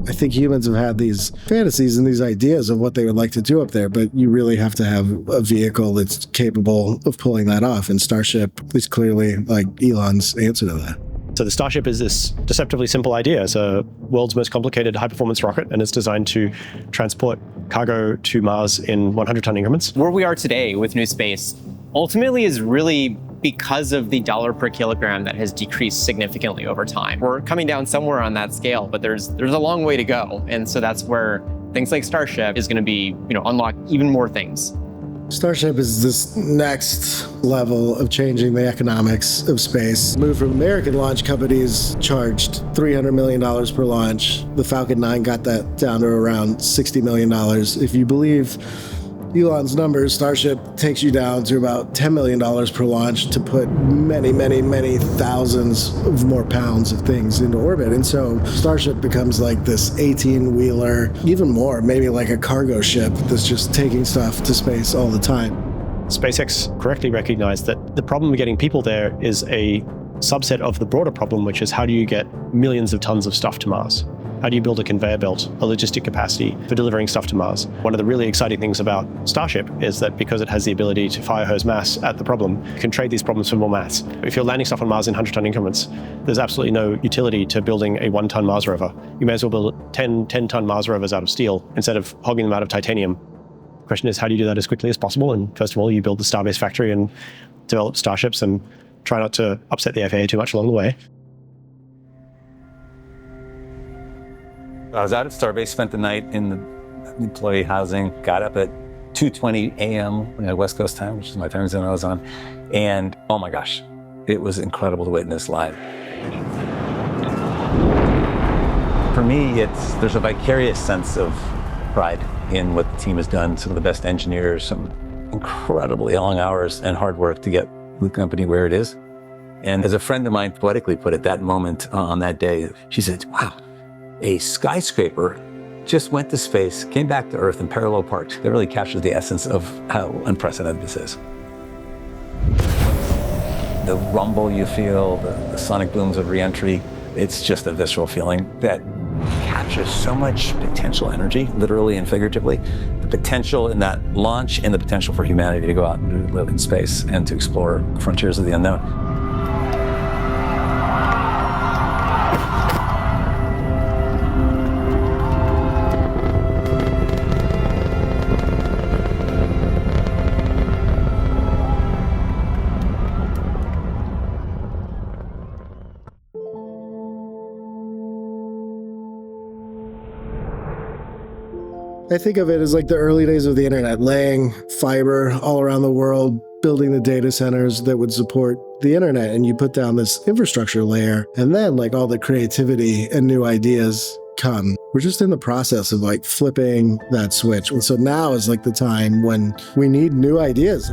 I think humans have had these fantasies and these ideas of what they would like to do up there, but you really have to have a vehicle that's capable of pulling that off. And Starship is clearly like Elon's answer to that. So the Starship is this deceptively simple idea. It's a world's most complicated high-performance rocket, and it's designed to transport cargo to Mars in 100-ton increments. Where we are today with New Space ultimately is really because of the dollar per kilogram that has decreased significantly over time. We're coming down somewhere on that scale, but there's a long way to go. And so that's where things like Starship is going to be, unlock even more things. Starship is this next level of changing the economics of space. Moved from American launch companies charged $300 million per launch. The Falcon 9 got that down to around $60 million. If you believe Elon's numbers, Starship takes you down to about $10 million per launch to put many, many, many thousands of more pounds of things into orbit. And so Starship becomes like this 18-wheeler, even more, maybe like a cargo ship that's just taking stuff to space all the time. SpaceX correctly recognized that the problem of getting people there is a subset of the broader problem, which is how do you get millions of tons of stuff to Mars? How do you build a conveyor belt, a logistic capacity for delivering stuff to Mars? One of the really exciting things about Starship is that because it has the ability to fire hose mass at the problem, you can trade these problems for more mass. If you're landing stuff on Mars in 100-ton increments, there's absolutely no utility to building a 1-ton Mars rover. You may as well build 10-ton Mars rovers out of steel instead of hogging them out of titanium. The question is, how do you do that as quickly as possible? And first of all, you build the Starbase factory and develop Starships and try not to upset the FAA too much along the way. I was out at Starbase, spent the night in the employee housing, got up at 2:20 a.m. West Coast time, which is my time zone I was on. And oh my gosh, it was incredible to witness live. For me, there's a vicarious sense of pride in what the team has done. Some of the best engineers, some incredibly long hours and hard work to get the company where it is. And as a friend of mine poetically put it, that moment on that day, she said, wow, a skyscraper just went to space, came back to Earth and parallel parked. That really captures the essence of how unprecedented this is. The rumble you feel, the sonic booms of re-entry, it's just a visceral feeling that captures so much potential energy, literally and figuratively. The potential in that launch and the potential for humanity to go out and live in space and to explore the frontiers of the unknown. I think of it as like the early days of the internet, laying fiber all around the world, building the data centers that would support the internet. And you put down this infrastructure layer, and then like all the creativity and new ideas come. We're just in the process of like flipping that switch. And so now is like the time when we need new ideas.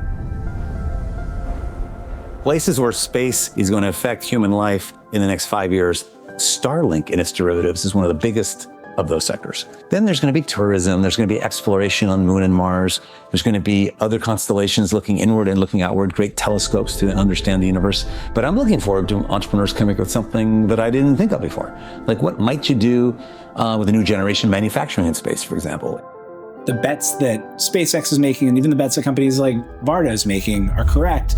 Places where space is going to affect human life in the next 5 years, Starlink and its derivatives is one of the biggest of those sectors. Then there's going to be tourism, there's going to be exploration on Moon and Mars, there's going to be other constellations looking inward and looking outward, great telescopes to understand the universe. But I'm looking forward to entrepreneurs coming up with something that I didn't think of before. Like what might you do with a new generation manufacturing in space, for example? The bets that SpaceX is making and even the bets that companies like Varda is making are correct.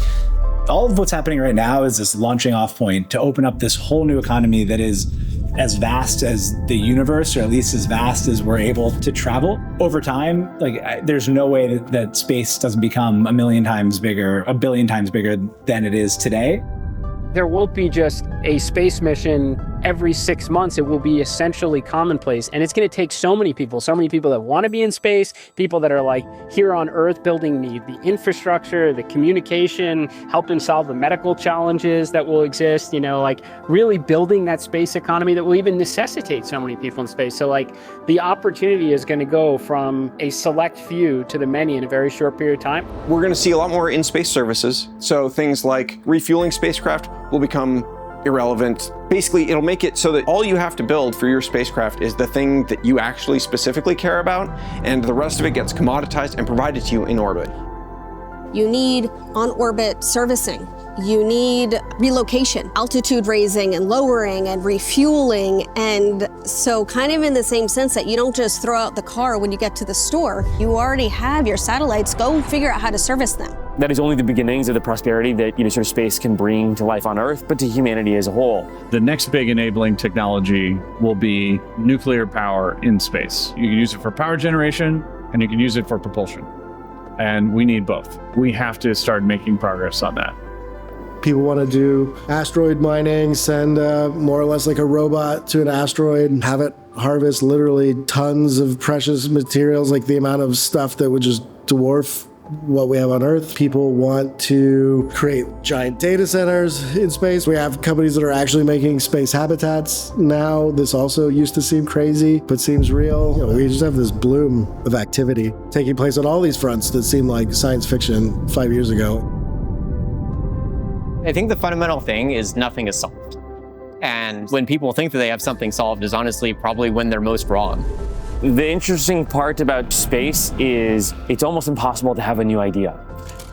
All of what's happening right now is this launching off point to open up this whole new economy that is as vast as the universe, or at least as vast as we're able to travel. Over time, there's no way that space doesn't become 1,000,000 times bigger, 1,000,000,000 times bigger than it is today. There won't be just a space mission every 6 months. It will be essentially commonplace. And it's going to take so many people that want to be in space, people that are like here on Earth building the infrastructure, the communication, helping solve the medical challenges that will exist, really building that space economy that will even necessitate so many people in space. So the opportunity is going to go from a select few to the many in a very short period of time. We're going to see a lot more in-space services. So things like refueling spacecraft will become irrelevant. Basically, it'll make it so that all you have to build for your spacecraft is the thing that you actually specifically care about, and the rest of it gets commoditized and provided to you in orbit. You need on-orbit servicing. You need relocation, altitude raising and lowering and refueling. And so kind of in the same sense that you don't just throw out the car when you get to the store, you already have your satellites, go figure out how to service them. That is only the beginnings of the prosperity that sort of space can bring to life on Earth, but to humanity as a whole. The next big enabling technology will be nuclear power in space. You can use it for power generation and you can use it for propulsion. And we need both. We have to start making progress on that. People want to do asteroid mining, send more or less like a robot to an asteroid and have it harvest literally tons of precious materials, like the amount of stuff that would just dwarf what we have on Earth. People want to create giant data centers in space. We have companies that are actually making space habitats now. This also used to seem crazy, but seems real. We just have this bloom of activity taking place on all these fronts that seemed like science fiction 5 years ago. I think the fundamental thing is nothing is solved. And when people think that they have something solved is honestly probably when they're most wrong. The interesting part about space is it's almost impossible to have a new idea,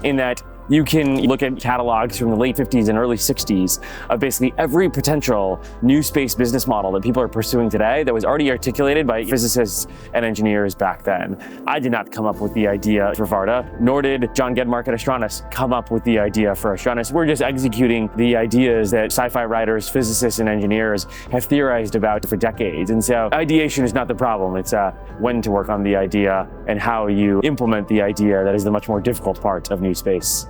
in that you can look at catalogs from the late 50s and early 60s of basically every potential new space business model that people are pursuing today that was already articulated by physicists and engineers back then. I did not come up with the idea for Varda, nor did John Gedmark at Astronus come up with the idea for Astronus. We're just executing the ideas that sci-fi writers, physicists, and engineers have theorized about for decades. And so ideation is not the problem. It's when to work on the idea and how you implement the idea that is the much more difficult part of new space.